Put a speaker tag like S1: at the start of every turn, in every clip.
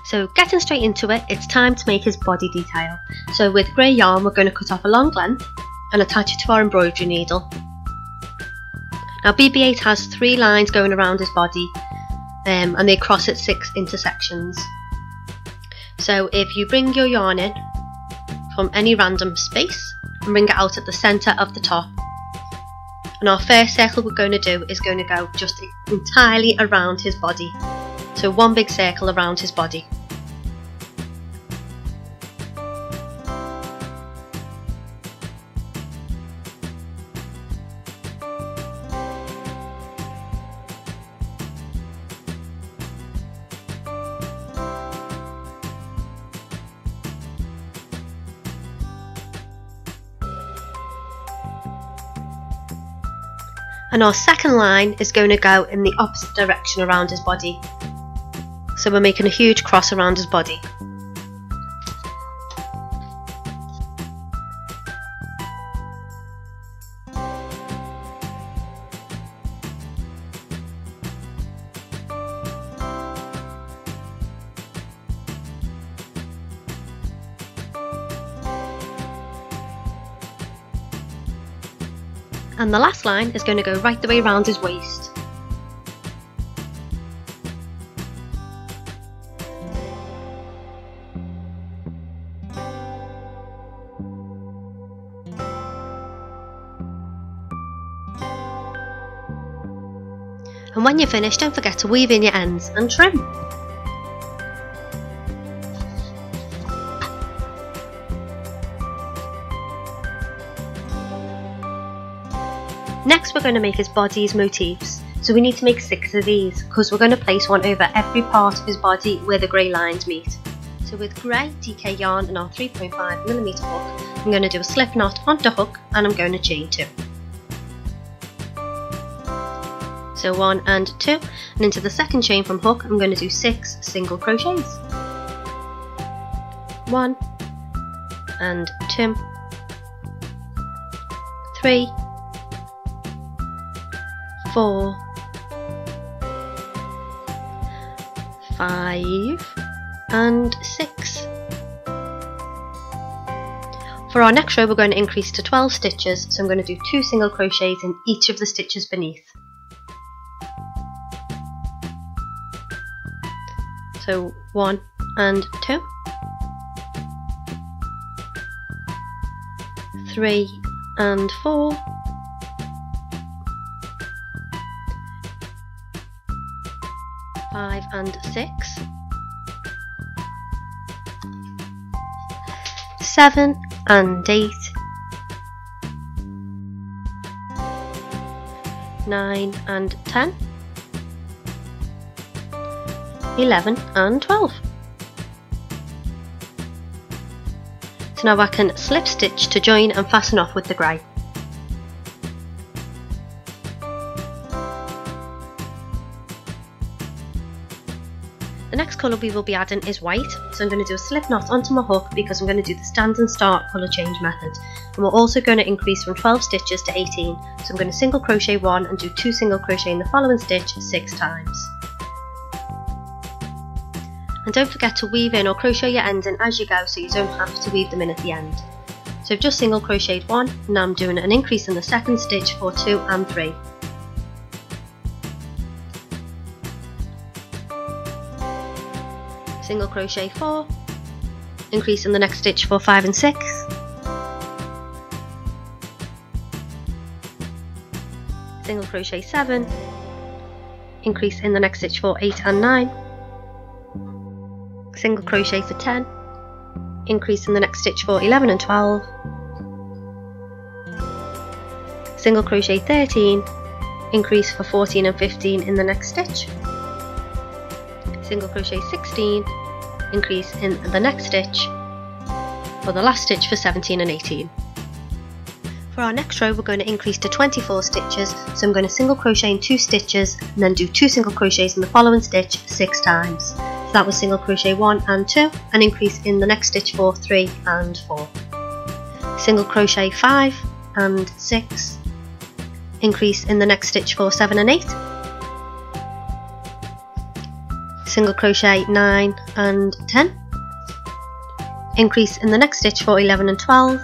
S1: So getting straight into it, it's time to make his body detail. So with grey yarn we're going to cut off a long length and attach it to our embroidery needle. Now BB8 has 3 lines going around his body and they cross at 6 intersections. So if you bring your yarn in from any random space and bring it out at the centre of the top, and our first circle we're going to do is going to go just entirely around his body. So one big circle around his body. And our second line is going to go in the opposite direction around his body. So we're making a huge cross around his body. And the last line is going to go right the way around his waist. And when you're finished, don't forget to weave in your ends and trim. Next we're going to make his body's motifs, so we need to make 6 of these because we're going to place one over every part of his body where the grey lines meet. So with grey DK yarn and our 3.5mm hook, I'm going to do a slip knot onto hook and I'm going to chain 2. So 1 and 2, and into the second chain from hook I'm going to do 6 single crochets. 1 and 2, 3, 4, 5 and 6. For our next row we're going to increase to 12 stitches, so I'm going to do 2 single crochets in each of the stitches beneath. So 1 and 2, 3 and 4, 5 and 6, 7 and 8, 9 and 10, 11 and 12. So now I can slip stitch to join and fasten off with the grey. The next colour we will be adding is white, so I'm going to do a slip knot onto my hook because I'm going to do the stand and start colour change method, and we're also going to increase from 12 stitches to 18, so I'm going to single crochet 1 and do 2 single crochet in the following stitch 6 times. And don't forget to weave in or crochet your ends in as you go so you don't have to weave them in at the end. So I've just single crocheted 1, and now I'm doing an increase in the second stitch for 2 and 3. Single crochet 4, increase in the next stitch for 5 and 6, single crochet 7, increase in the next stitch for 8 and 9, single crochet for 10, increase in the next stitch for 11 and 12, single crochet 13, increase for 14 and 15 in the next stitch, single crochet 16, increase in the next stitch for the last stitch for 17 and 18. For our next row we're going to increase to 24 stitches, so I'm going to single crochet in 2 stitches and then do 2 single crochets in the following stitch 6 times. So that was single crochet 1 and 2 and increase in the next stitch for 3 and 4. Single crochet 5 and 6, increase in the next stitch for 7 and 8. single crochet 9 and 10, increase in the next stitch for 11 and 12,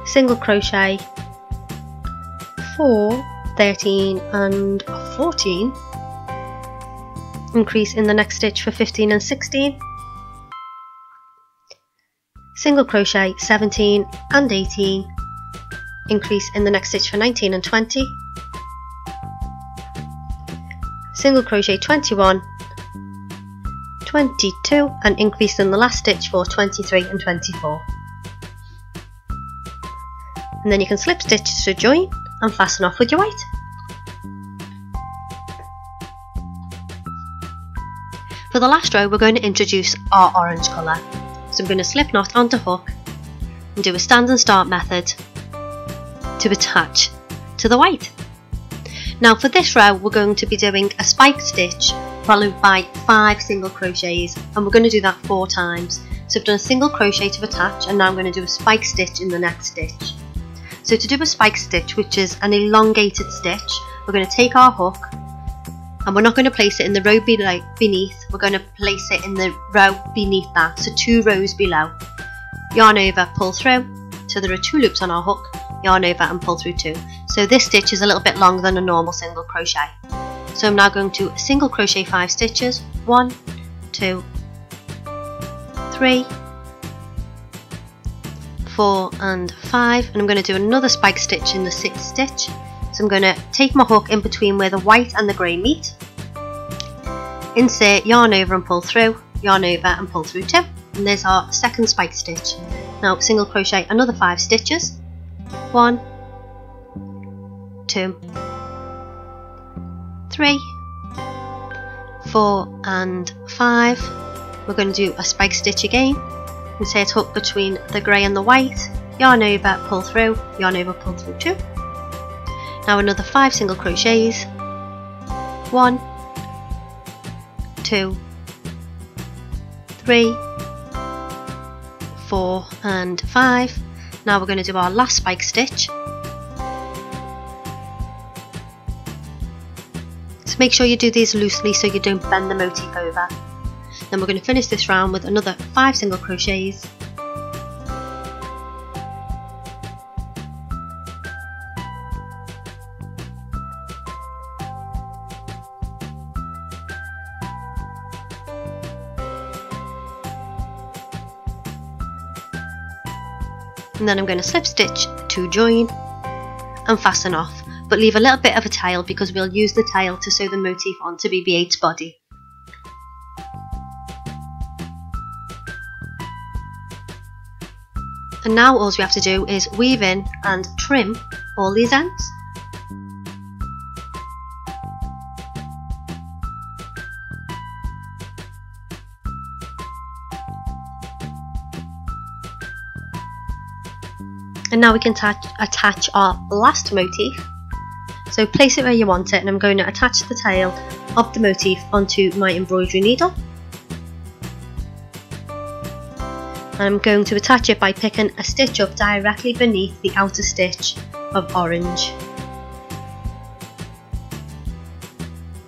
S1: single crochet 4, 13 and 14, increase in the next stitch for 15 and 16, single crochet 17 and 18, increase in the next stitch for 19 and 20, single crochet 21, 22 and increase in the last stitch for 23 and 24. And then you can slip stitch to join and fasten off with your white. For the last row we're going to introduce our orange colour. So I'm going to slip knot onto hook and do a stand and start method to attach to the white. Now for this row we're going to be doing a spike stitch followed by 5 single crochets, and we're going to do that 4 times. So I've done a single crochet to attach, and now I'm going to do a spike stitch in the next stitch. So to do a spike stitch, which is an elongated stitch, we're going to take our hook and we're not going to place it in the row beneath, we're going to place it in the row beneath that, so 2 rows below. Yarn over, pull through, so there are 2 loops on our hook, yarn over and pull through 2. So this stitch is a little bit longer than a normal single crochet. So I'm now going to single crochet 5 stitches, 1, 2, 3, 4 and 5, and I'm going to do another spike stitch in the 6th stitch. So I'm going to take my hook in between where the white and the grey meet, insert, yarn over and pull through, yarn over and pull through 2, and there's our second spike stitch. Now single crochet another 5 stitches, 1, 2, 3, 4 and 5. We're going to do a spike stitch again, insert hook between the grey and the white, yarn over, pull through, yarn over, pull through 2. Now another 5 single crochets, 1, 2, 3, 4 and 5. Now we're going to do our last spike stitch. So make sure you do these loosely so you don't bend the motif over. Then we're going to finish this round with another 5 single crochets, and then I'm going to slip stitch to join and fasten off, but leave a little bit of a tail because we'll use the tail to sew the motif onto BB8's body. And now all we have to do is weave in and trim all these ends. And now we can attach our last motif. So place it where you want it, and I'm going to attach the tail of the motif onto my embroidery needle. And I'm going to attach it by picking a stitch up directly beneath the outer stitch of orange.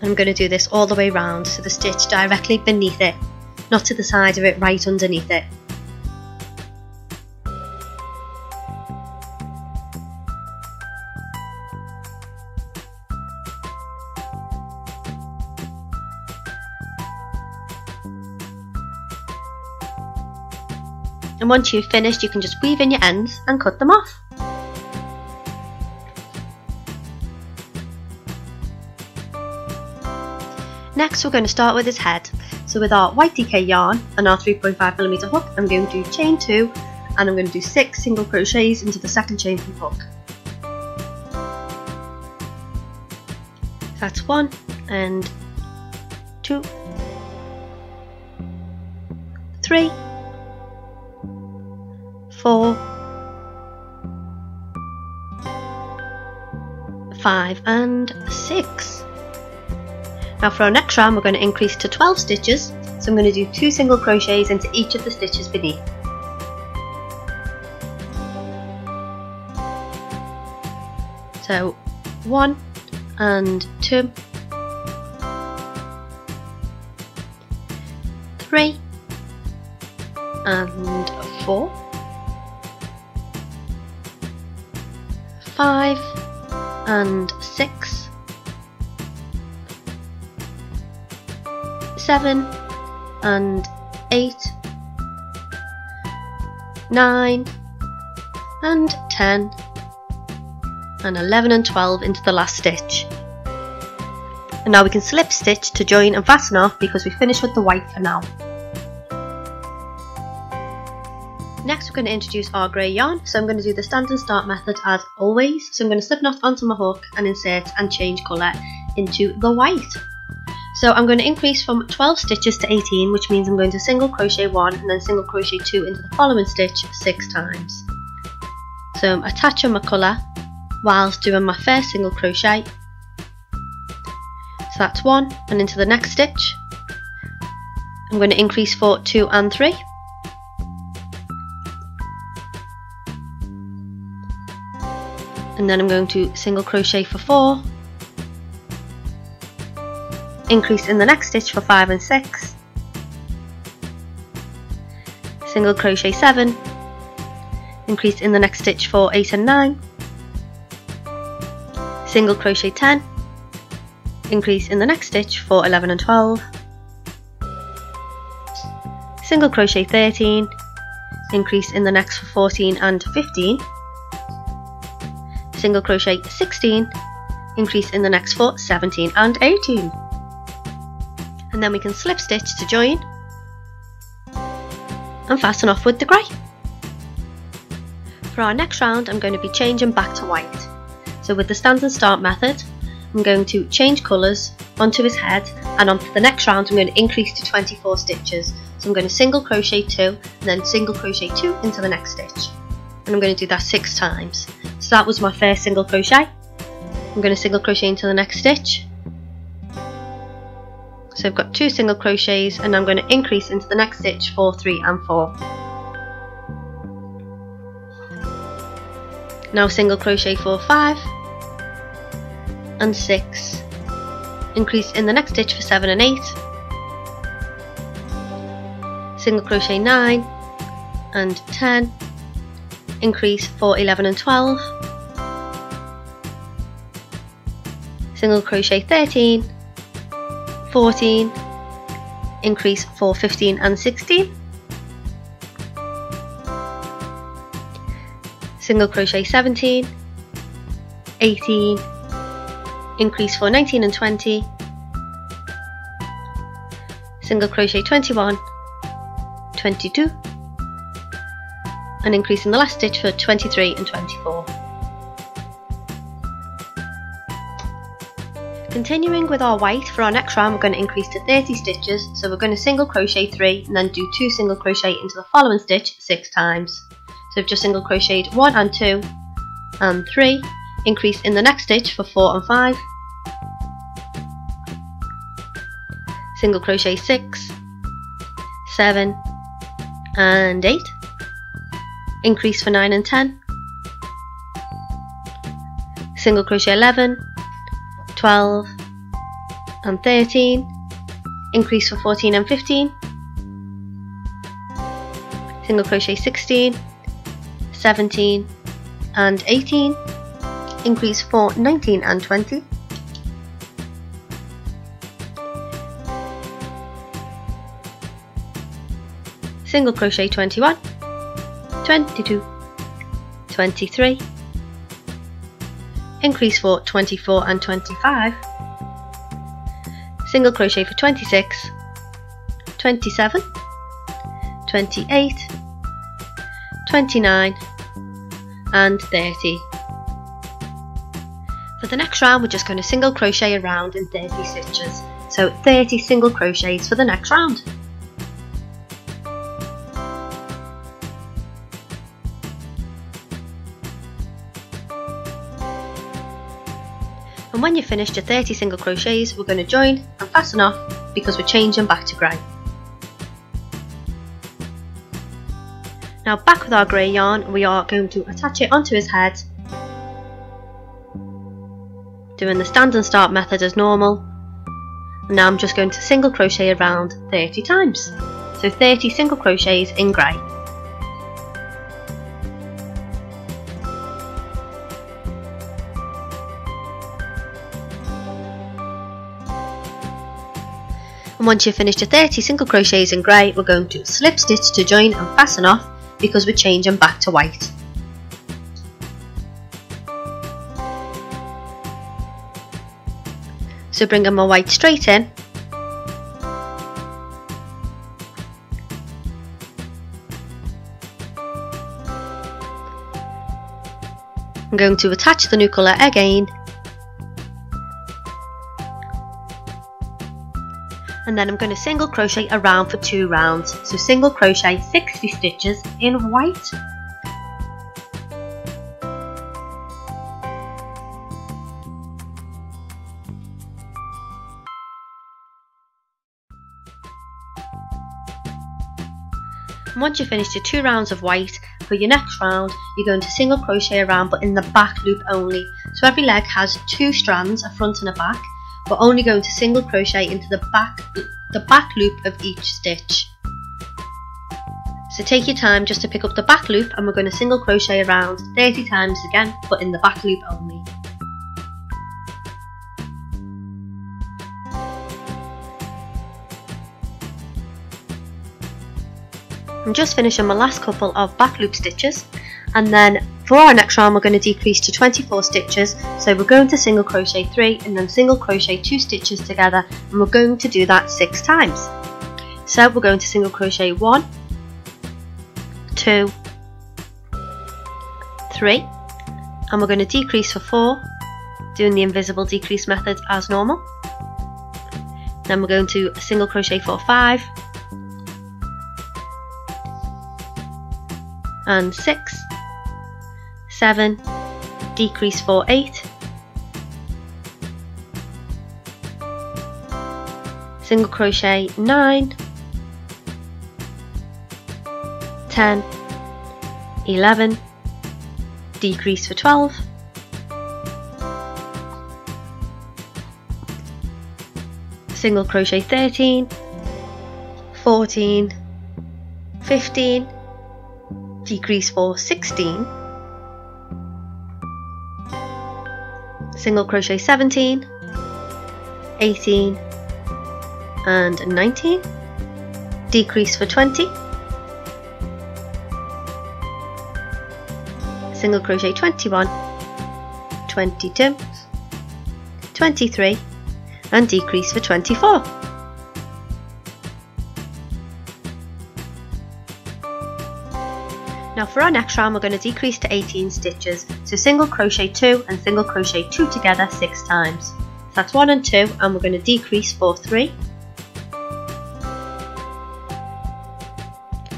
S1: And I'm going to do this all the way round, so the stitch directly beneath it, not to the side of it, right underneath it. And once you've finished, you can just weave in your ends and cut them off. Next we're going to start with his head. So with our white DK yarn and our 3.5mm hook, I'm going to chain 2 and I'm going to do 6 single crochets into the second chain from hook. That's 1 and 2, 3, 4, 5 and 6. Now for our next round we're going to increase to 12 stitches, so I'm going to do 2 single crochets into each of the stitches beneath. So 1 and 2, 3 and 4, 5 and 6, 7 and 8, 9 and 10 and 11 and 12 into the last stitch. And now we can slip stitch to join and fasten off because we finished with the white for now. Next we're going to introduce our grey yarn, so I'm going to do the stand and start method as always. So I'm going to slip knot onto my hook and insert and change colour into the white. So I'm going to increase from 12 stitches to 18, which means I'm going to single crochet 1 and then single crochet 2 into the following stitch 6 times. So I'm attaching my colour whilst doing my first single crochet. So that's 1, and into the next stitch I'm going to increase for 2 and 3. And then I'm going to single crochet for 4, increase in the next stitch for 5 and 6, single crochet 7, increase in the next stitch for 8 and 9, single crochet 10, increase in the next stitch for 11 and 12, single crochet 13, increase in the next for 14 and 15, single crochet 16, increase in the next for 17 and 18. And then we can slip stitch to join and fasten off with the grey. For our next round I'm going to be changing back to white. So with the stand and start method I'm going to change colours onto his head, and on the next round I'm going to increase to 24 stitches. So I'm going to single crochet 2 and then single crochet 2 into the next stitch. And I'm going to do that 6 times. So that was my first single crochet. I'm going to single crochet into the next stitch. So I've got 2 single crochets and I'm going to increase into the next stitch for 3 and 4. Now single crochet for 5 and 6, increase in the next stitch for 7 and 8, single crochet 9 and 10, increase for 11 and 12, single crochet 13, 14, increase for 15 and 16, single crochet 17, 18, increase for 19 and 20, single crochet 21, 22, and increase in the last stitch for 23 and 24. Continuing with our white, for our next round we're going to increase to 30 stitches, so we're going to single crochet 3 and then do 2 single crochet into the following stitch 6 times. So I've just single crocheted 1 and 2 and 3, increase in the next stitch for 4 and 5, single crochet 6, 7 and 8, increase for 9 and 10, single crochet 11, 12 and 13, increase for 14 and 15, single crochet 16, 17 and 18, increase for 19 and 20, single crochet 21, 22, 23, increase for 24 and 25, single crochet for 26, 27, 28, 29 and 30. For the next round we're just going to single crochet around in 30 stitches, so 30 single crochets for the next round. And when you've finished your 30 single crochets, we're going to join and fasten off because we're changing back to grey. Now back with our grey yarn, we are going to attach it onto his head, doing the stand and start method as normal. And now I'm just going to single crochet around 30 times. so 30 single crochets in grey. And once you've finished your 30 single crochets in grey, we're going to slip stitch to join and fasten off because we're changing back to white. So bringing my white straight in, I'm going to attach the new colour again, and then I'm going to single crochet around for 2 rounds, so single crochet 60 stitches in white. And once you've finished your 2 rounds of white, for your next round you're going to single crochet around, but in the back loop only. So every leg has 2 strands, a front and a back. We're only going to single crochet into the back loop of each stitch. So take your time just to pick up the back loop, and we're going to single crochet around 30 times again, but in the back loop only. I'm just finishing my last couple of back loop stitches, and then for our next round we're going to decrease to 24 stitches, so we're going to single crochet 3 and then single crochet 2 stitches together, and we're going to do that 6 times. So we're going to single crochet 1, 2, 3, and we're going to decrease for 4, doing the invisible decrease method as normal. Then we're going to single crochet for 5 and 6, 7, decrease for 8, single crochet 9, 10, 11, decrease for 12, single crochet 13, 14, 15, decrease for 16, single crochet 17, 18 and 19, decrease for 20, single crochet 21, 22, 23 and decrease for 24. Now for our next round we're going to decrease to 18 stitches, so single crochet 2 and single crochet 2 together 6 times. So that's 1 and 2, and we're going to decrease for 3,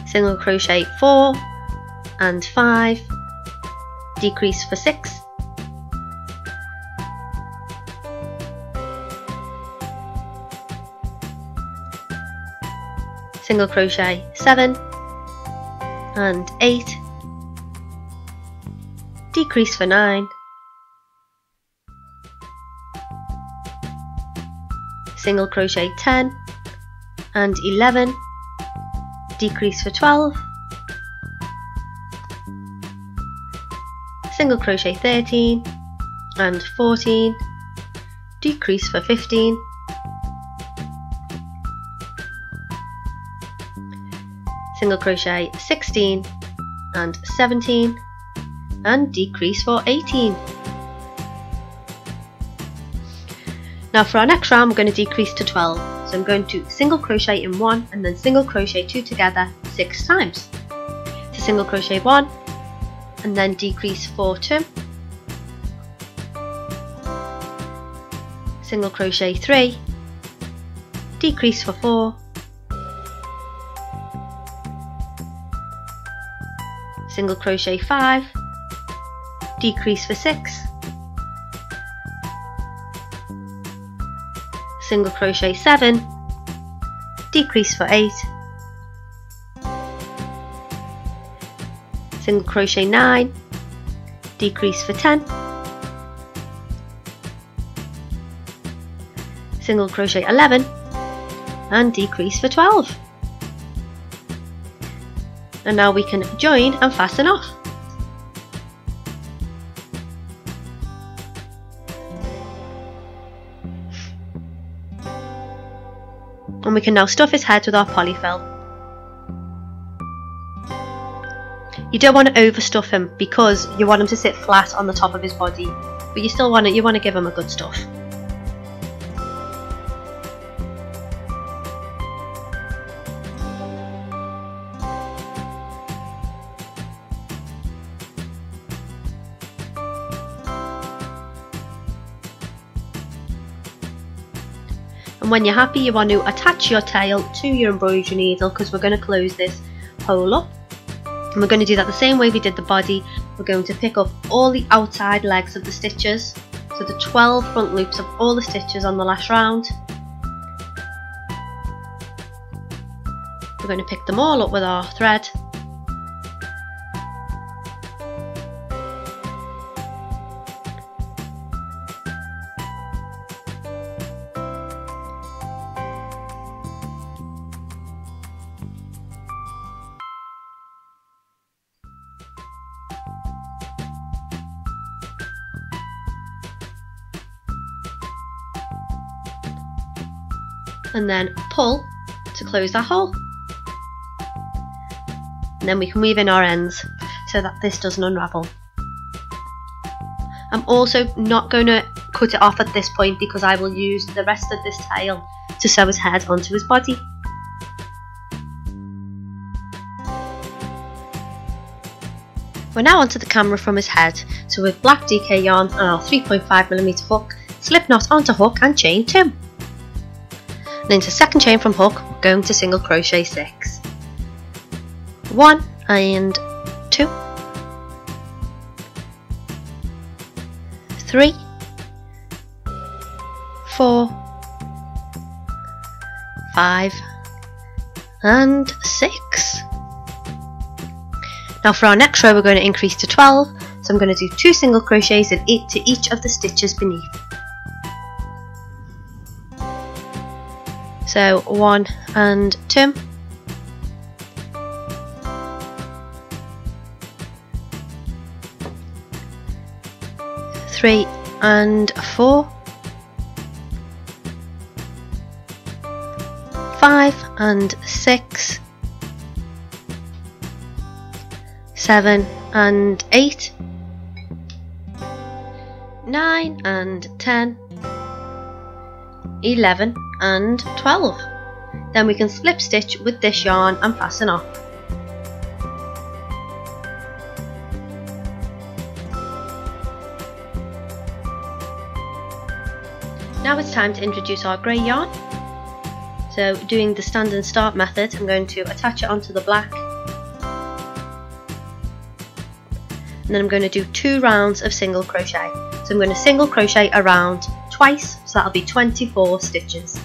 S1: single crochet 4 and 5, decrease for 6, single crochet 7 and 8, decrease for 9, single crochet 10 and 11, decrease for 12, single crochet 13 and 14, decrease for 15, single crochet 16 and 17 and decrease for 18. Now for our next round we're going to decrease to 12, so I'm going to single crochet in 1 and then single crochet 2 together 6 times. So single crochet 1 and then decrease for 2, single crochet 3, decrease for 4, single crochet 5, decrease for 6, single crochet 7, decrease for 8, single crochet 9, decrease for 10, single crochet 11 and decrease for 12. And now we can join and fasten off. And we can now stuff his head with our polyfill. You don't want to overstuff him because you want him to sit flat on the top of his body, but you still want to give him a good stuff. And when you're happy, you want to attach your tail to your embroidery needle because we're going to close this hole up. And we're going to do that the same way we did the body. We're going to pick up all the outside legs of the stitches, so the 12 front loops of all the stitches on the last round. We're going to pick them all up with our thread. And then pull to close that hole. And then we can weave in our ends so that this doesn't unravel. I'm also not going to cut it off at this point because I will use the rest of this tail to sew his head onto his body. We're now onto the camera from his head, so with black DK yarn and our 3.5mm hook, slip knot onto hook and chain 2. And into second chain from hook, we're going to single crochet 6. 1 and 2, 3, 4, 5 and 6. Now for our next row we're going to increase to 12, so I'm going to do 2 single crochets in to each of the stitches beneath. So 1 and 2, 3 and 4, 5 and 6, 7 and 8, 9 and 10, 11 and 12. Then we can slip stitch with this yarn and fasten off. Now it's time to introduce our grey yarn. So doing the stand and start method, I'm going to attach it onto the black. And then I'm going to do 2 rounds of single crochet. So I'm going to single crochet around twice, so that'll be 24 stitches.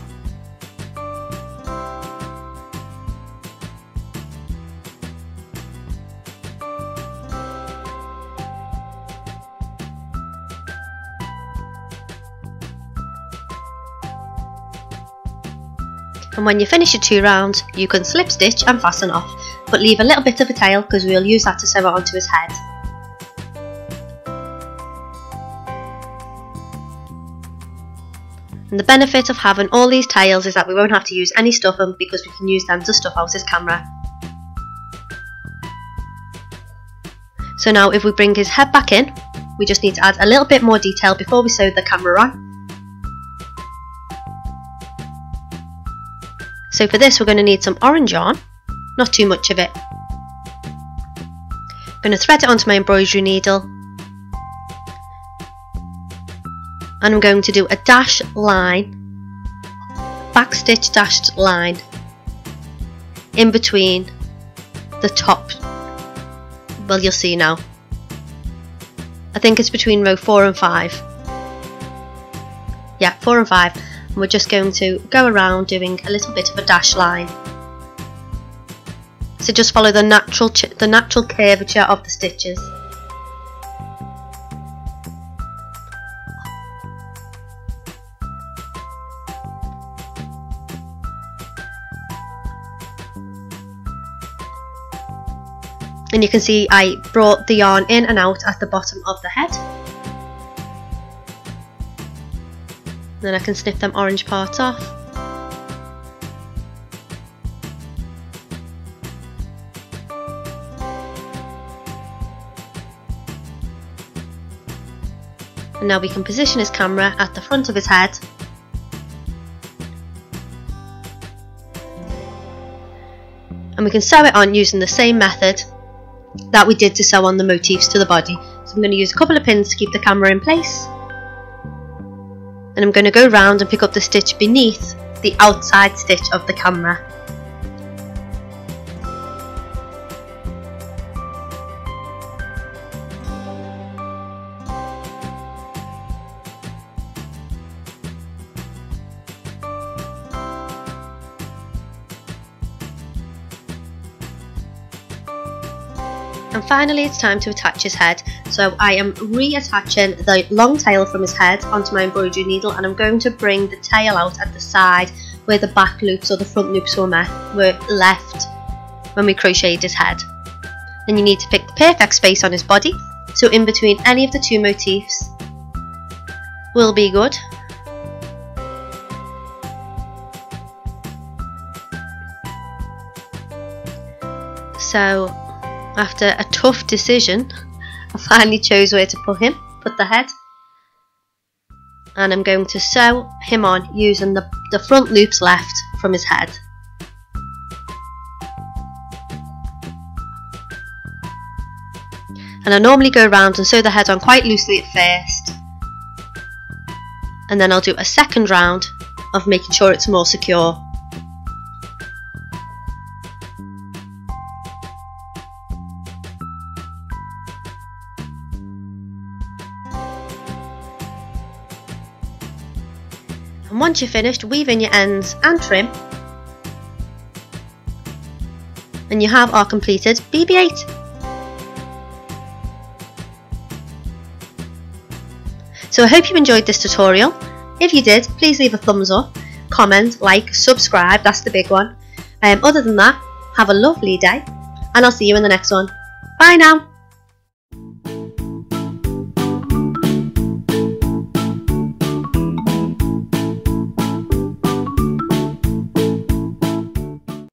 S1: And when you finish your 2 rounds, you can slip stitch and fasten off, but leave a little bit of a tail because we'll use that to sew it onto his head. And the benefit of having all these tails is that we won't have to use any stuffing because we can use them to stuff out his camera. So now if we bring his head back in, we just need to add a little bit more detail before we sew the camera on. So for this we're going to need some orange yarn, not too much of it. I'm going to thread it onto my embroidery needle. And I'm going to do a dash line, back stitch dashed line, in between the top, well you'll see now, I think it's between row 4 and 5, yeah 4 and 5, and we're just going to go around doing a little bit of a dash line. So just follow the natural curvature of the stitches. And you can see I brought the yarn in and out at the bottom of the head. Then I can snip them orange parts off. And now we can position his camera at the front of his head. And we can sew it on using the same method that we did to sew on the motifs to the body. So I'm going to use a couple of pins to keep the camera in place. And I'm going to go round and pick up the stitch beneath the outside stitch of the camera. And finally it's time to attach his head. So I am reattaching the long tail from his head onto my embroidery needle, and I'm going to bring the tail out at the side where the back loops or the front loops were left when we crocheted his head. Then you need to pick the perfect space on his body, so in between any of the two motifs will be good. So after a tough decision, I finally chose where to put the head, and I'm going to sew him on using the front loops left from his head. And I normally go around and sew the head on quite loosely at first, and then I'll do a second round of making sure it's more secure. And once you're finished, weave in your ends and trim, and you have our completed BB8. So I hope you enjoyed this tutorial. If you did, please leave a thumbs up, comment, like, subscribe, that's the big one. Other than that, have a lovely day, and I'll see you in the next one. Bye now!